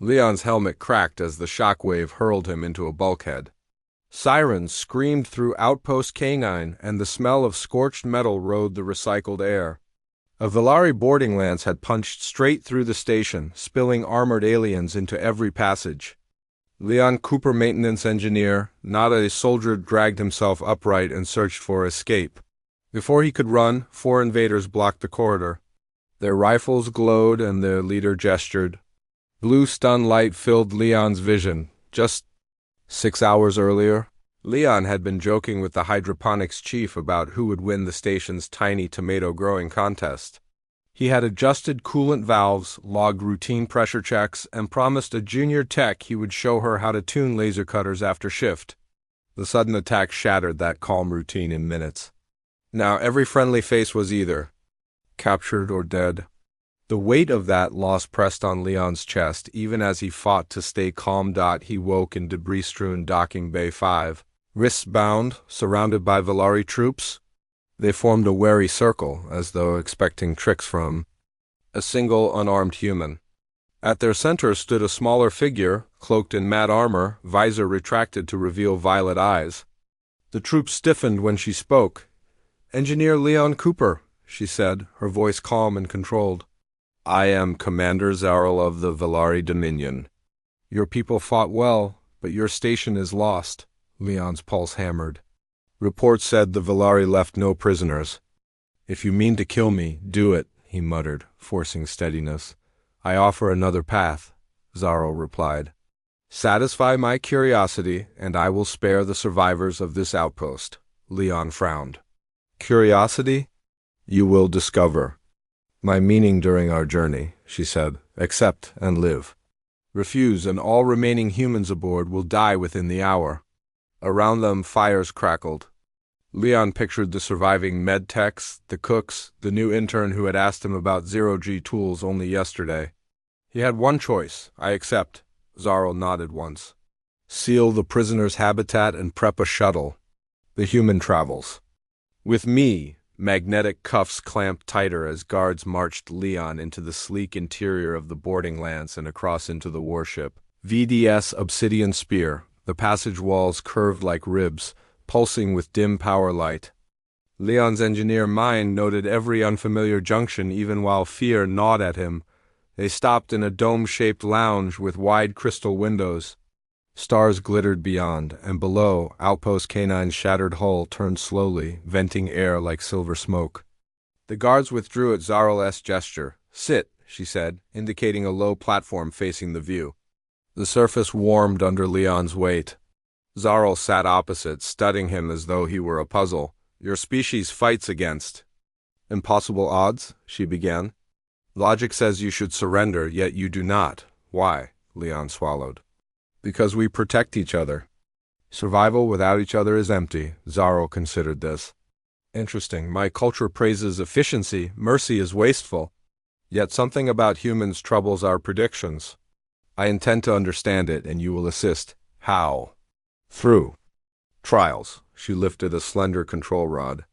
Leon's helmet cracked as the shockwave hurled him into a bulkhead. Sirens screamed through Outpost Canine, and the smell of scorched metal rode the recycled air. A Velari boarding lance had punched straight through the station, spilling armored aliens into every passage. Leon Cooper, maintenance engineer, not a soldier, dragged himself upright and searched for escape. Before he could run, 4 invaders blocked the corridor. Their rifles glowed and their leader gestured. Blue stun light filled Leon's vision. Just 6 hours earlier, Leon had been joking with the hydroponics chief about who would win the station's tiny tomato-growing contest. He had adjusted coolant valves, logged routine pressure checks, and promised a junior tech he would show her how to tune laser cutters after shift. The sudden attack shattered that calm routine in minutes. Now every friendly face was either captured or dead. The weight of that loss pressed on Leon's chest even as he fought to stay calm. He woke in debris-strewn Docking Bay 5. Wrists bound, surrounded by Velari troops. They formed a wary circle, as though expecting tricks from a single unarmed human. At their center stood a smaller figure, cloaked in matte armor, visor retracted to reveal violet eyes. The troops stiffened when she spoke. "Engineer Leon Cooper," she said, her voice calm and controlled. "I am Commander Zarl of the Velari Dominion. Your people fought well, but your station is lost." Leon's pulse hammered. "Reports said the Velari left no prisoners." "If you mean to kill me, do it," he muttered, forcing steadiness. "I offer another path," Zarl replied. "Satisfy my curiosity, and I will spare the survivors of this outpost." Leon frowned. "Curiosity? You will discover my meaning during our journey," she said. "Accept and live. Refuse, and all remaining humans aboard will die within the hour." Around them, fires crackled. Leon pictured the surviving med techs, the cooks, the new intern who had asked him about zero-G tools only yesterday. He had one choice. "I accept." Zarl nodded once. "Seal the prisoner's habitat and prep a shuttle. The human travels with me." Magnetic cuffs clamped tighter as guards marched Leon into the sleek interior of the boarding lance and across into the warship. VDS obsidian spear. The passage walls curved like ribs, pulsing with dim power light. Leon's engineer mind noted every unfamiliar junction even while fear gnawed at him. They stopped in a dome-shaped lounge with wide crystal windows. Stars glittered beyond, and below, Outpost Canine's shattered hull turned slowly, venting air like silver smoke. The guards withdrew at Zarl's gesture. "Sit," she said, indicating a low platform facing the view. The surface warmed under Leon's weight. Zarl sat opposite, studying him as though he were a puzzle. "Your species fights against impossible odds," she began. "Logic says you should surrender, yet you do not. Why?" Leon swallowed. "Because we protect each other. Survival without each other is empty." Zarl considered this. "Interesting. My culture praises efficiency. Mercy is wasteful. Yet something about humans troubles our predictions. I intend to understand it, and you will assist." "How?" "Through trials." She lifted a slender control rod.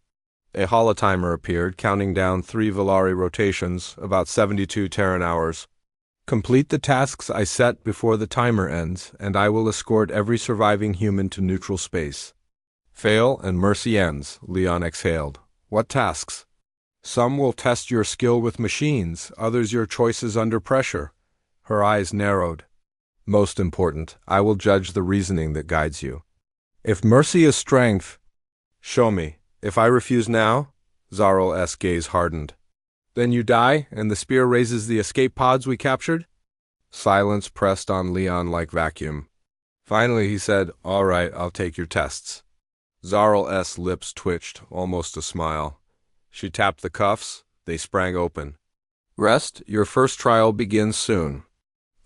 A holotimer appeared, counting down 3 Velari rotations, about 72 Terran hours. "Complete the tasks I set before the timer ends, and I will escort every surviving human to neutral space. Fail, and mercy ends." Leon exhaled. "What tasks?" "Some will test your skill with machines, others your choices under pressure." Her eyes narrowed. "Most important, I will judge the reasoning that guides you. If mercy is strength, show me. If I refuse now," Zarl's gaze hardened. "Then you die, and the spear raises the escape pods we captured?" Silence pressed on Leon like vacuum. Finally he said, "All right, I'll take your tests." Zarl's lips twitched, almost a smile. She tapped the cuffs. They sprang open. "Rest, your first trial begins soon.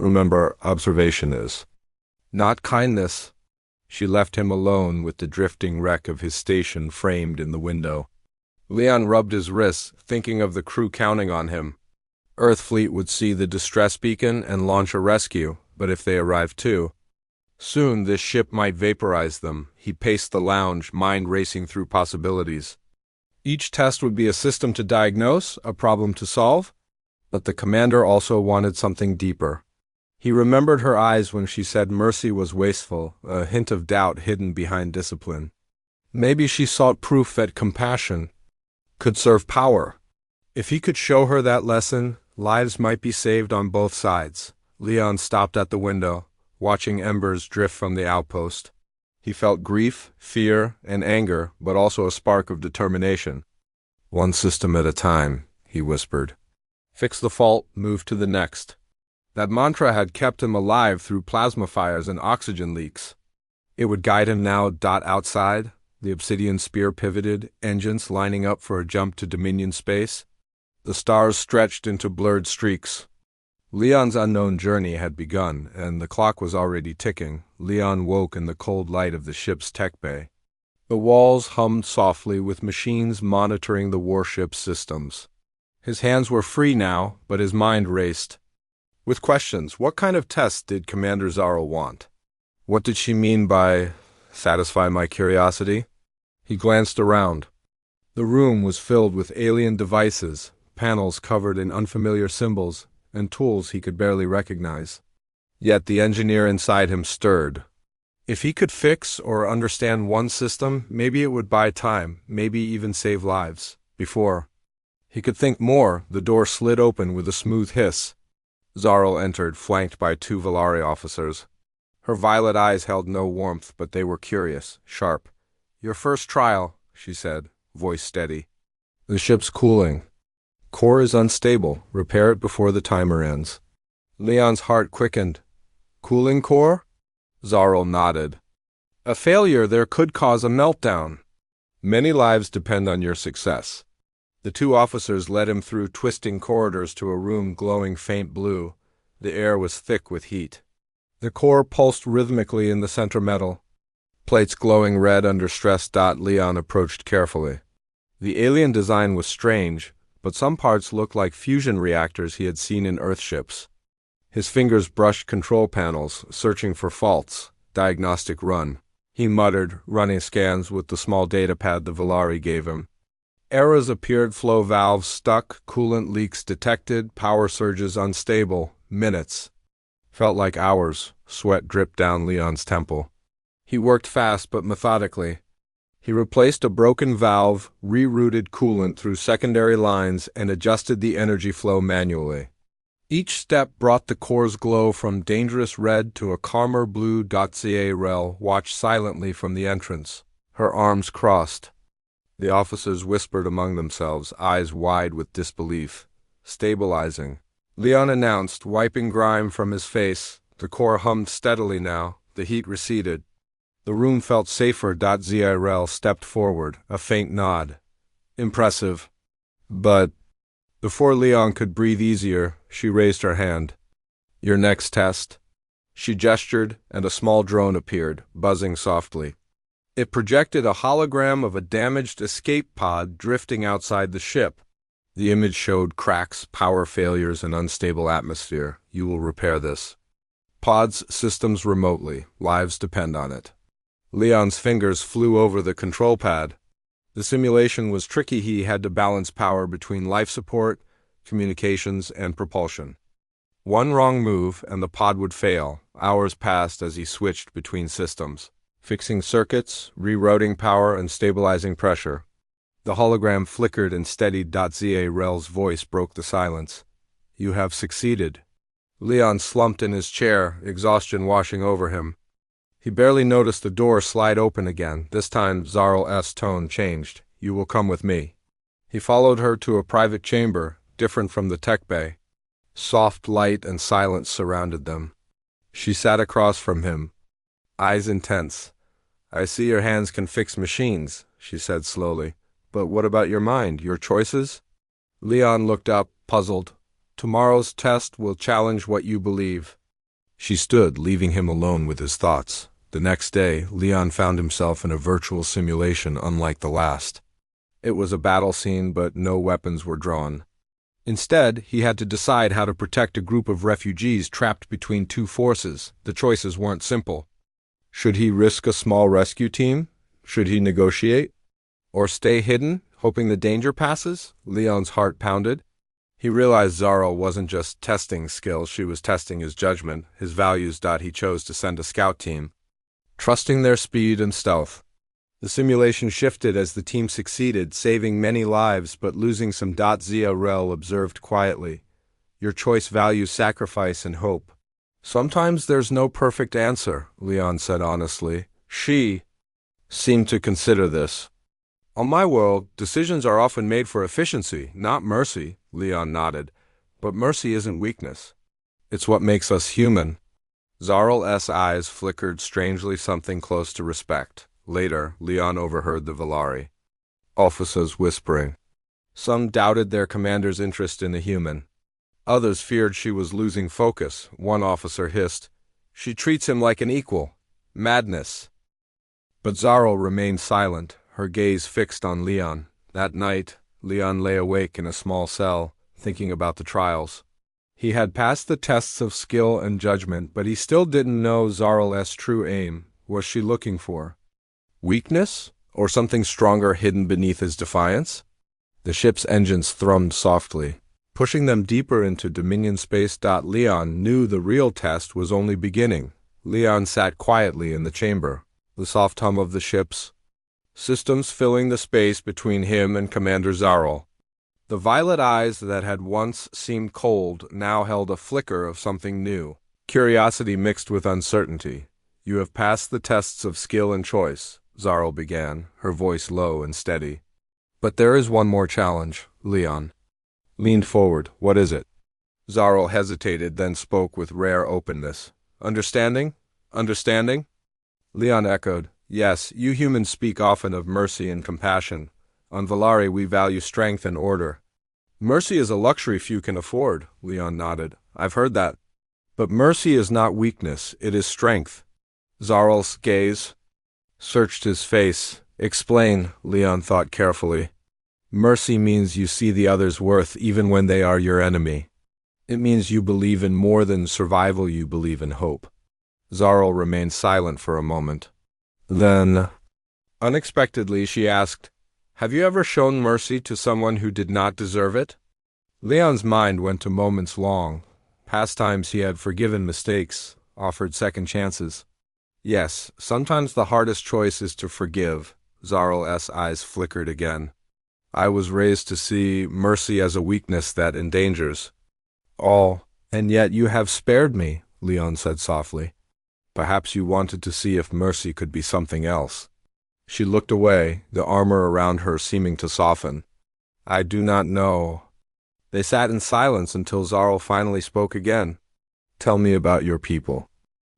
Remember, observation is not kindness." She left him alone with the drifting wreck of his station framed in the window. Leon rubbed his wrists, thinking of the crew counting on him. Earth fleet would see the distress beacon and launch a rescue, but if they arrived too soon, this ship might vaporize them. He paced the lounge, mind racing through possibilities. Each test would be a system to diagnose, a problem to solve. But the commander also wanted something deeper. He remembered her eyes when she said mercy was wasteful, a hint of doubt hidden behind discipline. Maybe she sought proof that compassion could serve power. If he could show her that lesson, lives might be saved on both sides. Leon stopped at the window, watching embers drift from the outpost. He felt grief, fear, and anger, but also a spark of determination. "One system at a time," he whispered. "Fix the fault, move to the next." That mantra had kept him alive through plasma fires and oxygen leaks. It would guide him now. Outside, the obsidian spear pivoted, engines lining up for a jump to Dominion space. The stars stretched into blurred streaks. Leon's unknown journey had begun, and the clock was already ticking. Leon woke in the cold light of the ship's tech bay. The walls hummed softly with machines monitoring the warship's systems. His hands were free now, but his mind raced with questions. What kind of tests did Commander Zarl want? What did she mean by "satisfy my curiosity"? He glanced around. The room was filled with alien devices, panels covered in unfamiliar symbols, and tools he could barely recognize. Yet the engineer inside him stirred. If he could fix or understand one system, maybe it would buy time, maybe even save lives. Before he could think more, the door slid open with a smooth hiss. Zarl entered, flanked by two Valari officers. Her violet eyes held no warmth, but they were curious, sharp. "Your first trial," she said, voice steady. "The ship's cooling. Core is unstable. Repair it before the timer ends." Leon's heart quickened. "Cooling core?" Zarl nodded. "A failure there could cause a meltdown. Many lives depend on your success." The two officers led him through twisting corridors to a room glowing faint blue. The air was thick with heat. The core pulsed rhythmically in the center metal, plates glowing red under stress. Leon approached carefully. The alien design was strange, but some parts looked like fusion reactors he had seen in Earthships. His fingers brushed control panels, searching for faults. "Diagnostic run," he muttered, running scans with the small datapad the Valari gave him. Errors appeared, flow valves stuck, coolant leaks detected, power surges unstable. Minutes felt like hours. Sweat dripped down Leon's temple. He worked fast but methodically. He replaced a broken valve, rerouted coolant through secondary lines, and adjusted the energy flow manually. Each step brought the core's glow from dangerous red to a calmer blue. Zarl watched silently from the entrance, her arms crossed. The officers whispered among themselves, eyes wide with disbelief. "Stabilizing," Leon announced, wiping grime from his face. The core hummed steadily now. The heat receded. The room felt safer. Zarl stepped forward, a faint nod. "Impressive. But..." Before Leon could breathe easier, she raised her hand. "Your next test?" She gestured, and a small drone appeared, buzzing softly. It projected a hologram of a damaged escape pod drifting outside the ship. The image showed cracks, power failures, and unstable atmosphere. "You will repair this. Pod's systems remotely. Lives depend on it." Leon's fingers flew over the control pad. The simulation was tricky. He had to balance power between life support, communications, and propulsion. One wrong move, and the pod would fail. Hours passed as he switched between systems, fixing circuits, rerouting power, and stabilizing pressure. The hologram flickered and steadied. Zarl's voice broke the silence. "You have succeeded." Leon slumped in his chair, exhaustion washing over him. He barely noticed the door slide open again. This time Zarl's tone changed. "You will come with me." He followed her to a private chamber, different from the tech bay. Soft light and silence surrounded them. She sat across from him, eyes intense. "I see your hands can fix machines," she said slowly. "But what about your mind, your choices?" Leon looked up, puzzled. "Tomorrow's test will challenge what you believe." She stood, leaving him alone with his thoughts. The next day, Leon found himself in a virtual simulation unlike the last. It was a battle scene, but no weapons were drawn. Instead, he had to decide how to protect a group of refugees trapped between two forces. The choices weren't simple. Should he risk a small rescue team? Should he negotiate? Or stay hidden, hoping the danger passes? Leon's heart pounded. He realized Zarl wasn't just testing skills, she was testing his judgment, his values. He chose to send a scout team, trusting their speed and stealth. The simulation shifted as the team succeeded, saving many lives but losing some. Zia Rel observed quietly. Your choice values sacrifice and hope. Sometimes there's no perfect answer, Leon said honestly. She seemed to consider this. On my world, decisions are often made for efficiency, not mercy, Leon nodded. But mercy isn't weakness. It's what makes us human. Zarl's eyes flickered strangely, something close to respect. Later, Leon overheard the Valari officers whispering. Some doubted their commander's interest in the human. Others feared she was losing focus. One officer hissed, "She treats him like an equal." Madness. But Zarl remained silent, her gaze fixed on Leon. That night, Leon lay awake in a small cell, thinking about the trials. He had passed the tests of skill and judgment, but he still didn't know Zarl's true aim. Was she looking for weakness, or something stronger hidden beneath his defiance? The ship's engines thrummed softly, pushing them deeper into Dominion space. Leon knew the real test was only beginning. Leon sat quietly in the chamber, the soft hum of the ship's systems filling the space between him and Commander Zarl. The violet eyes that had once seemed cold now held a flicker of something new, curiosity mixed with uncertainty. You have passed the tests of skill and choice, Zarl began, her voice low and steady. But there is one more challenge. Leon leaned forward. What is it? Zarl hesitated, then spoke with rare openness. Understanding? Understanding? Leon echoed. Yes, you humans speak often of mercy and compassion. On Valari we value strength and order. Mercy is a luxury few can afford, Leon nodded. I've heard that. But mercy is not weakness, it is strength. Zarl's gaze searched his face. Explain, Leon thought carefully. Mercy means you see the other's worth even when they are your enemy. It means you believe in more than survival, you believe in hope. Zarl remained silent for a moment. Then, unexpectedly, she asked, Have you ever shown mercy to someone who did not deserve it? Leon's mind went to moments long, past times he had forgiven mistakes, offered second chances. Yes, sometimes the hardest choice is to forgive. Zarl's eyes flickered again. I was raised to see mercy as a weakness that endangers all, and yet you have spared me, Leon said softly. Perhaps you wanted to see if mercy could be something else. She looked away, the armor around her seeming to soften. I do not know. They sat in silence until Zarl finally spoke again. Tell me about your people.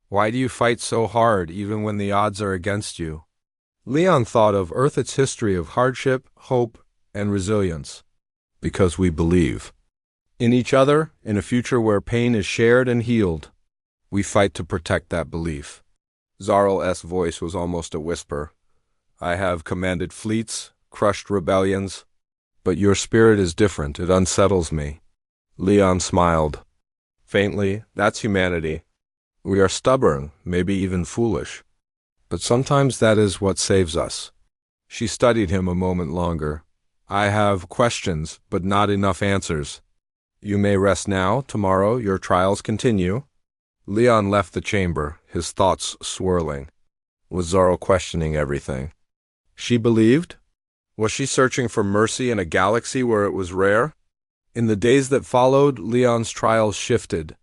Why do you fight so hard even when the odds are against you? Leon thought of Earth's history of hardship, hope, and resilience. Because we believe in each other, in a future where pain is shared and healed. We fight to protect that belief. Zarl's voice was almost a whisper. I have commanded fleets, crushed rebellions, but your spirit is different. It unsettles me. Leon smiled. Faintly, that's humanity. We are stubborn, maybe even foolish. But sometimes that is what saves us. She studied him a moment longer. I have questions, but not enough answers. You may rest now. Tomorrow your trials continue. Leon left the chamber, his thoughts swirling. Was Zarl questioning everything she believed? Was she searching for mercy in a galaxy where it was rare? In the days that followed, Leon's trials shifted.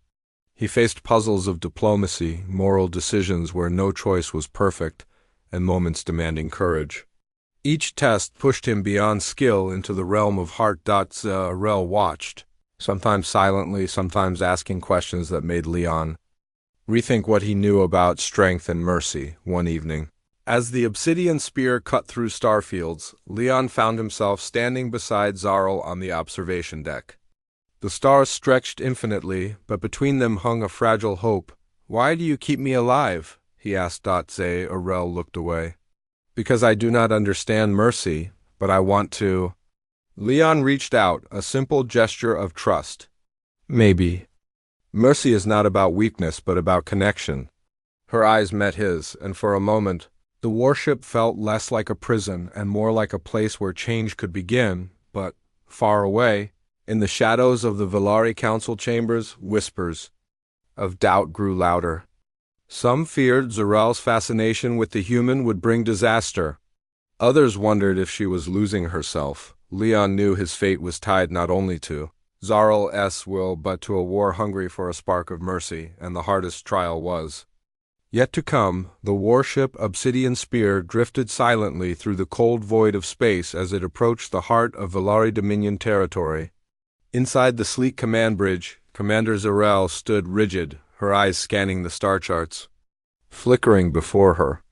He faced puzzles of diplomacy, moral decisions where no choice was perfect, and moments demanding courage. Each test pushed him beyond skill into the realm of heart. Rel watched, sometimes silently, sometimes asking questions that made Leon rethink what he knew about strength and mercy. One evening, as the obsidian spear cut through starfields, Leon found himself standing beside Zarl on the observation deck. The stars stretched infinitely, but between them hung a fragile hope. Why do you keep me alive? He asked. Rel looked away. Because I do not understand mercy, but I want to. Leon reached out, a simple gesture of trust. Maybe. Mercy is not about weakness, but about connection. Her eyes met his, and for a moment, the warship felt less like a prison and more like a place where change could begin, but, far away, In the shadows of the Velari council chambers, whispers of doubt grew louder. Some feared Zaral's fascination with the human would bring disaster. Others wondered if she was losing herself. Leon knew his fate was tied not only to Zaral's will but to a war hungry for a spark of mercy, and the hardest trial was yet to come. The warship Obsidian Spear drifted silently through the cold void of space as it approached the heart of Velari Dominion territory. Inside the sleek command bridge, Commander Zaral stood rigid, her eyes scanning the star charts flickering before her.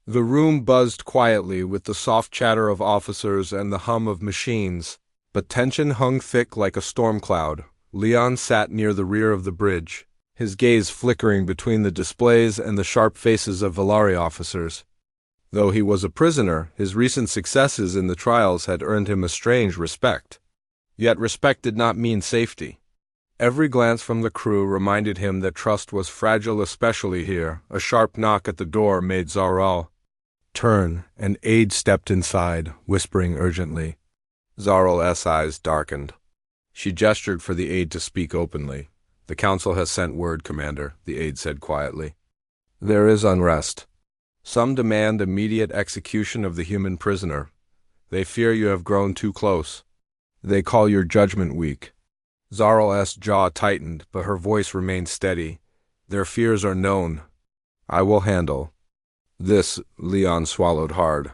The room buzzed quietly with the soft chatter of officers and the hum of machines, but tension hung thick like a storm cloud. Leon sat near the rear of the bridge, his gaze flickering between the displays and the sharp faces of Velari officers. Though he was a prisoner, his recent successes in the trials had earned him a strange respect. Yet respect did not mean safety. Every glance from the crew reminded him that trust was fragile, especially here. A sharp knock at the door made Zaral turn. An aide stepped inside, whispering urgently. Zaral's eyes darkened. She gestured for the aide to speak openly. "The council has sent word, Commander," the aide said quietly. "There is unrest. Some demand immediate execution of the human prisoner. They fear you have grown too close. They call your judgment weak." Zaral's jaw tightened, but her voice remained steady. "Their fears are known. I will handle this." Leon swallowed hard.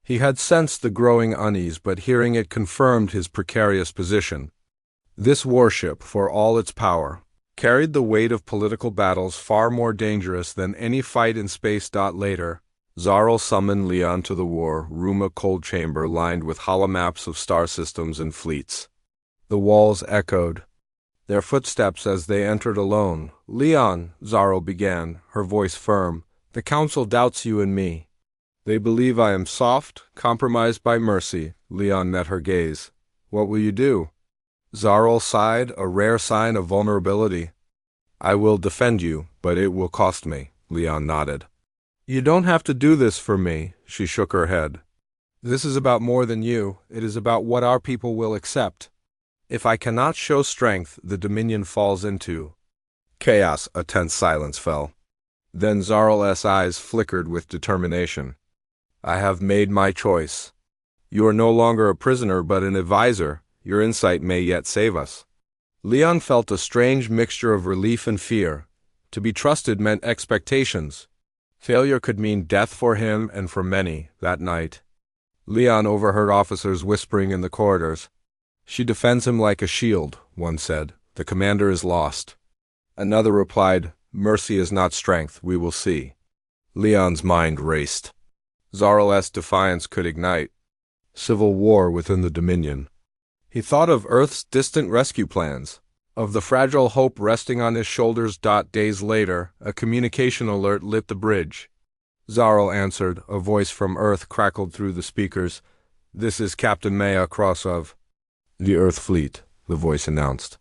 He had sensed the growing unease, but hearing it confirmed his precarious position. This warship, for all its power, carried the weight of political battles far more dangerous than any fight in space. Later, Zaral summoned Leon to the war room, a cold chamber lined with holomaps of star systems and fleets. The walls echoed their footsteps as they entered alone. "Leon," Zaral began, her voice firm, "the council doubts you and me. They believe I am soft, compromised by mercy." Leon met her gaze. "What will you do?" Zaral sighed, a rare sign of vulnerability. "I will defend you, but it will cost me." Leon nodded. "You don't have to do this for me." She shook her head. "This is about more than you. It is about what our people will accept. If I cannot show strength, the Dominion falls into chaos." A tense silence fell. Then Zaral's eyes flickered with determination. "I have made my choice. You are no longer a prisoner but an advisor. Your insight may yet save us." Leon felt a strange mixture of relief and fear. To be trusted meant expectations. Failure could mean death for him and for many. That night, Leon overheard officers whispering in the corridors. "She defends him like a shield," one said. "The commander is lost." Another replied, "Mercy is not strength. We will see." Leon's mind raced. Zaral's defiance could ignite civil war within the Dominion. He thought of Earth's distant rescue plans, of the fragile hope resting on his shoulders. Days later, a communication alert lit the bridge. Zaral answered. A voice from Earth crackled through the speakers. "This is Captain Maya Cross of the Earth Fleet," the voice announced.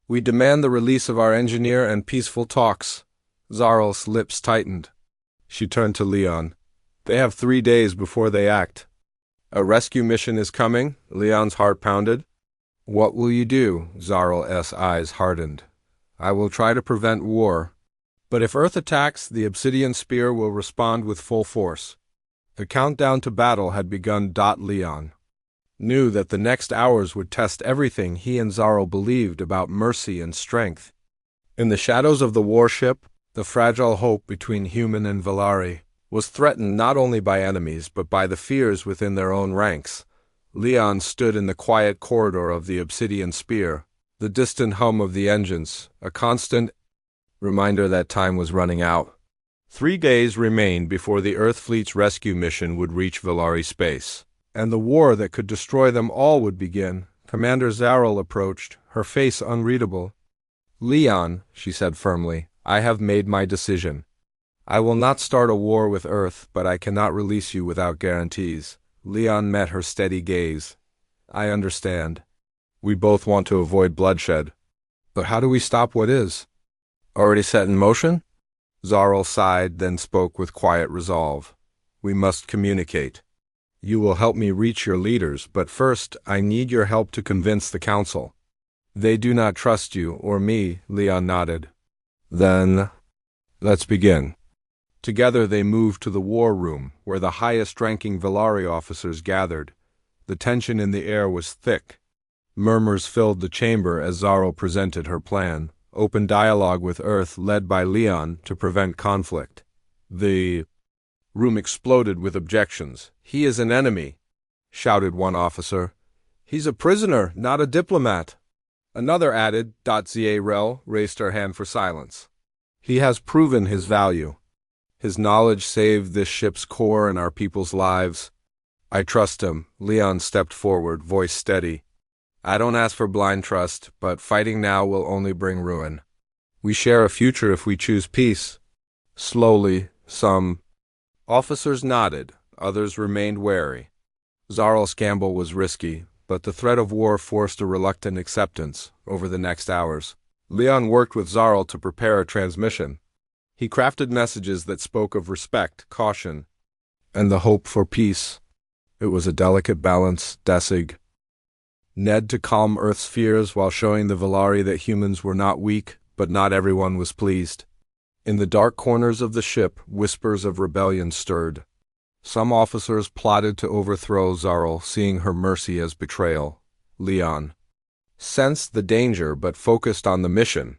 "We demand the release of our engineer and peaceful talks." Zaral's lips tightened. She turned to Leon. "They have 3 days before they act." "A rescue mission is coming?" Leon's heart pounded. "What will you do?" Zaral's eyes hardened. "I will try to prevent war. But if Earth attacks, the Obsidian Spear will respond with full force." The countdown to battle had begun. Leon knew that the next hours would test everything he and Zaral believed about mercy and strength. In the shadows of the warship, the fragile hope between human and Velari was threatened not only by enemies but by the fears within their own ranks. Leon stood in the quiet corridor of the Obsidian Spear, the distant hum of the engines, a constant reminder that time was running out. 3 days remained before the Earth Fleet's rescue mission would reach Velari space, and the war that could destroy them all would begin. Commander Zaral approached, her face unreadable. "Leon," she said firmly, "I have made my decision. I will not start a war with Earth, but I cannot release you without guarantees." Leon met her steady gaze. "I understand. We both want to avoid bloodshed. But how do we stop what is already set in motion?" Zaral sighed, then spoke with quiet resolve. "We must communicate. You will help me reach your leaders, but first I need your help to convince the council." They do not trust you or me, Leon nodded. Then, let's begin. Together they moved to the war room, where the highest-ranking Velari officers gathered. The tension in the air was thick. Murmurs filled the chamber as Zarl presented her plan, open dialogue with Earth led by Leon to prevent conflict. The room exploded with objections. "He is an enemy," shouted one officer. "He's a prisoner, not a diplomat." Another added. Zarel raised her hand for silence. "He has proven his value. His knowledge saved this ship's core and our people's lives. I trust him." Leon stepped forward, voice steady. "I don't ask for blind trust, but fighting now will only bring ruin. We share a future if we choose peace." Slowly, some officers nodded, others remained wary. Zarl's gamble was risky, but the threat of war forced a reluctant acceptance. Over the next hours, Leon worked with Zarl to prepare a transmission. He crafted messages that spoke of respect, caution, and the hope for peace. It was a delicate balance, Desig. Ned to calm Earth's fears while showing the Velari that humans were not weak, but not everyone was pleased. In the dark corners of the ship, whispers of rebellion stirred. Some officers plotted to overthrow Zarl, seeing her mercy as betrayal. Leon sensed the danger but focused on the mission.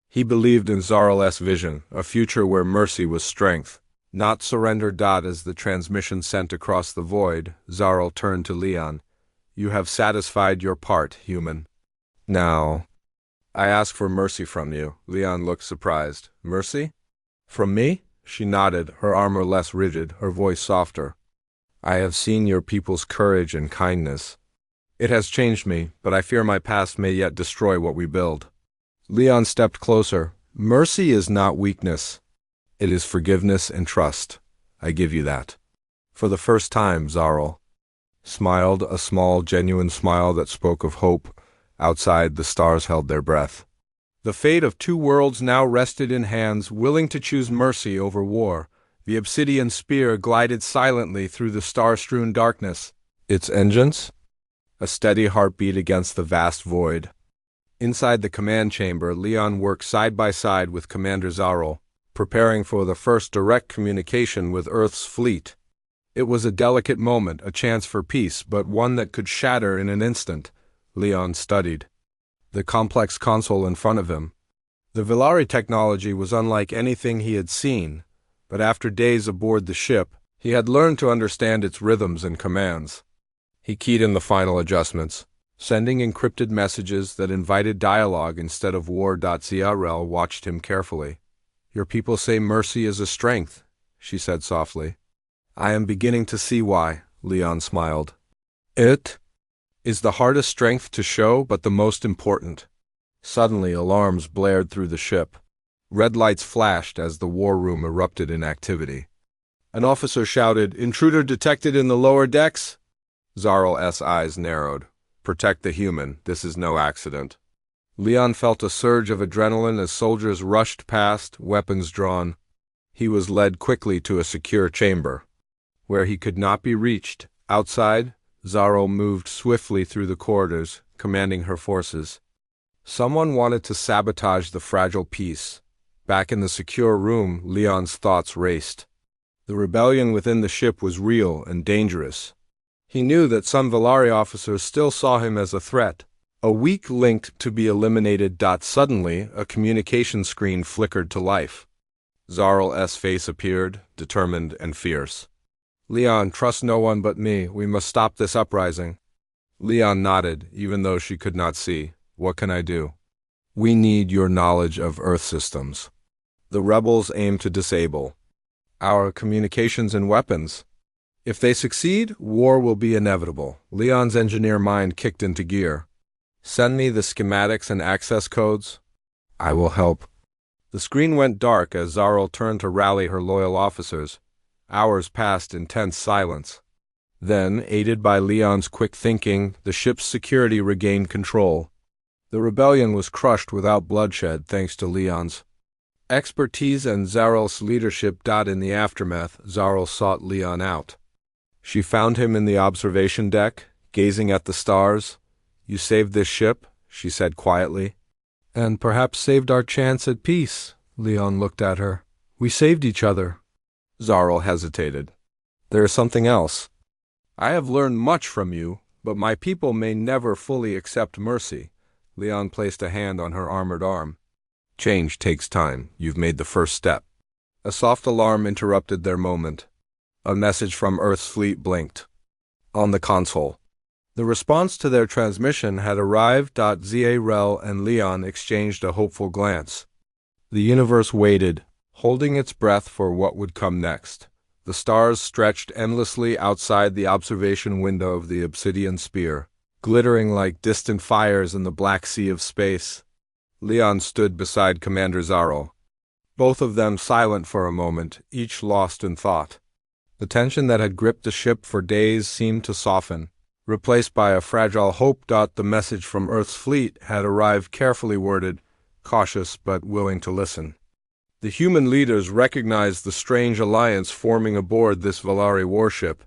He believed in Zarl's vision, a future where mercy was strength, not surrender. As the transmission sent across the void, Zarl turned to Leon. "You have satisfied your part, human. Now, I ask for mercy from you." Leon looked surprised. "Mercy? From me?" She nodded, her armor less rigid, her voice softer. "I have seen your people's courage and kindness. It has changed me, but I fear my past may yet destroy what we build." Leon stepped closer. "Mercy is not weakness. It is forgiveness and trust. I give you that." For the first time, Zarl smiled, a small, genuine smile that spoke of hope. Outside, the stars held their breath. The fate of two worlds now rested in hands willing to choose mercy over war. The obsidian spear glided silently through the star-strewn darkness. Its engines? A steady heartbeat against the vast void. Inside the command chamber, Leon worked side by side with Commander Zarl, preparing for the first direct communication with Earth's fleet. It was a delicate moment, a chance for peace, but one that could shatter in an instant. Leon studied the complex console in front of him. The Velari technology was unlike anything he had seen, but after days aboard the ship, he had learned to understand its rhythms and commands. He keyed in the final adjustments, sending encrypted messages that invited dialogue instead of war. Zarel watched him carefully. "Your people say mercy is a strength," she said softly. "I am beginning to see why," Leon smiled. "It is the hardest strength to show, but the most important." Suddenly, alarms blared through the ship. Red lights flashed as the war room erupted in activity. An officer shouted, "Intruder detected in the lower decks!" Zarl's eyes narrowed. "Protect the human. This is no accident." Leon felt a surge of adrenaline as soldiers rushed past, weapons drawn. He was led quickly to a secure chamber, where he could not be reached. Outside, Zarl moved swiftly through the corridors, commanding her forces. Someone wanted to sabotage the fragile peace. Back in the secure room, Leon's thoughts raced. The rebellion within the ship was real and dangerous. He knew that some Velari officers still saw him as a threat, a weak link to be eliminated. Suddenly, a communication screen flickered to life. Zarl's face appeared, determined and fierce. "Leon, trust no one but me. We must stop this uprising." Leon nodded, even though she could not see. "What can I do?" "We need your knowledge of Earth systems. The rebels aim to disable our communications and weapons. If they succeed, war will be inevitable." Leon's engineer mind kicked into gear. "Send me the schematics and access codes." "I will help." The screen went dark as Zarl turned to rally her loyal officers. Hours passed in tense silence. Then, aided by Leon's quick thinking, the ship's security regained control. The rebellion was crushed without bloodshed thanks to Leon's expertise and Zarl's leadership. In the aftermath, Zarl sought Leon out. She found him in the observation deck, gazing at the stars. "You saved this ship," she said quietly. And perhaps saved our chance at peace, Leon looked at her. We saved each other. Zarl hesitated. There is something else. I have learned much from you, but my people may never fully accept mercy. Leon placed a hand on her armored arm. Change takes time. You've made the first step. A soft alarm interrupted their moment. A message from Earth's fleet blinked. On the console. The response to their transmission had arrived. Zarl and Leon exchanged a hopeful glance. The universe waited, holding its breath for what would come next. The stars stretched endlessly outside the observation window of the obsidian sphere, glittering like distant fires in the black sea of space. Leon stood beside Commander Zarl. Both of them silent for a moment, each lost in thought. The tension that had gripped the ship for days seemed to soften, replaced by a fragile hope. The message from Earth's fleet had arrived, carefully worded, cautious but willing to listen. The human leaders recognized the strange alliance forming aboard this Valari warship.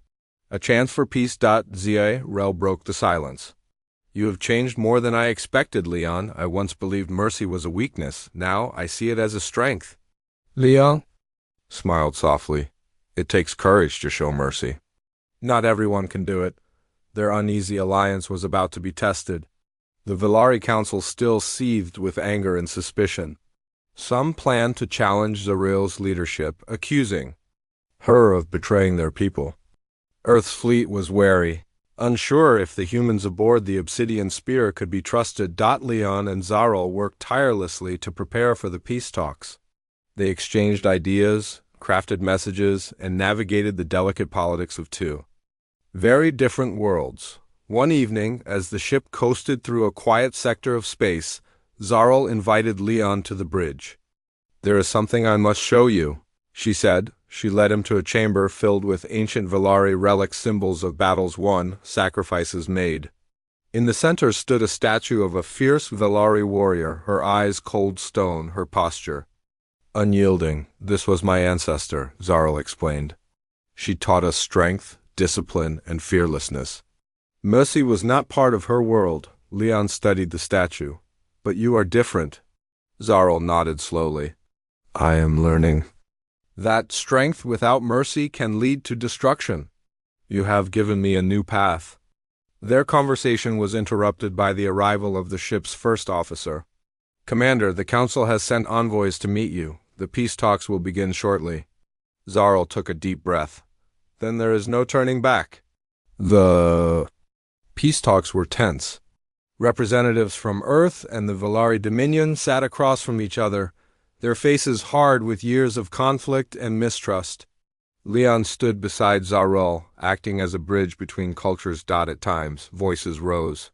A chance for peace. Zarl broke the silence. You have changed more than I expected, Leon. I once believed mercy was a weakness. Now I see it as a strength. Leon smiled softly. It takes courage to show mercy. Not everyone can do it. Their uneasy alliance was about to be tested. The Valari Council still seethed with anger and suspicion. Some planned to challenge Zaril's leadership, accusing her of betraying their people. Earth's fleet was wary, unsure if the humans aboard the obsidian sphere could be trusted. Leon and Zarl worked tirelessly to prepare for the peace talks. They exchanged ideas, crafted messages, and navigated the delicate politics of two very different worlds. One evening, as the ship coasted through a quiet sector of space, Zarl invited Leon to the bridge. There is something I must show you, she said. She led him to a chamber filled with ancient Valari relics, symbols of battles won, sacrifices made. In the center stood a statue of a fierce Valari warrior, her eyes cold stone, her posture unyielding. This was my ancestor, Zarl explained. She taught us strength, discipline, and fearlessness. Mercy was not part of her world. Leon studied the statue. But you are different. Zarl nodded slowly. I am learning. That strength without mercy can lead to destruction. You have given me a new path. Their conversation was interrupted by the arrival of the ship's first officer. Commander, the Council has sent envoys to meet you. The peace talks will begin shortly. Zarl took a deep breath. Then there is no turning back. The peace talks were tense. Representatives from Earth and the Valari Dominion sat across from each other, their faces hard with years of conflict and mistrust. Leon stood beside Zarl, acting as a bridge between cultures. At times, voices rose.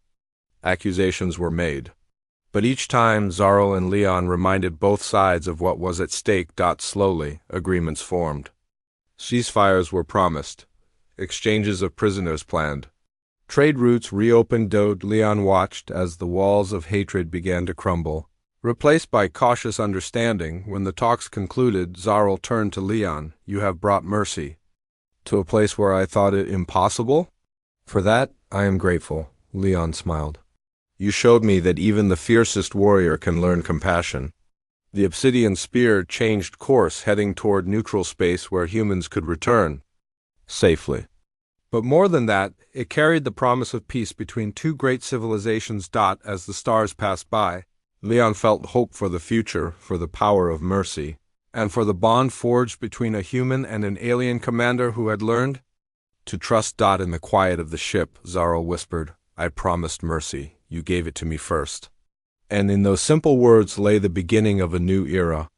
Accusations were made. But each time, Zarl and Leon reminded both sides of what was at stake. Slowly, agreements formed. Ceasefires were promised. Exchanges of prisoners planned. Trade routes reopened. Leon watched as the walls of hatred began to crumble, replaced by cautious understanding. When the talks concluded, Zarl turned to Leon. You have brought mercy to a place where I thought it impossible? For that, I am grateful, Leon smiled. You showed me that even the fiercest warrior can learn compassion. The obsidian spear changed course, heading toward neutral space where humans could return safely. But more than that, it carried the promise of peace between two great civilizations. As the stars passed by, Leon felt hope for the future, for the power of mercy, and for the bond forged between a human and an alien commander who had learned to trust. In the quiet of the ship, Zarl whispered, I promised mercy. You gave it to me first. And in those simple words lay the beginning of a new era.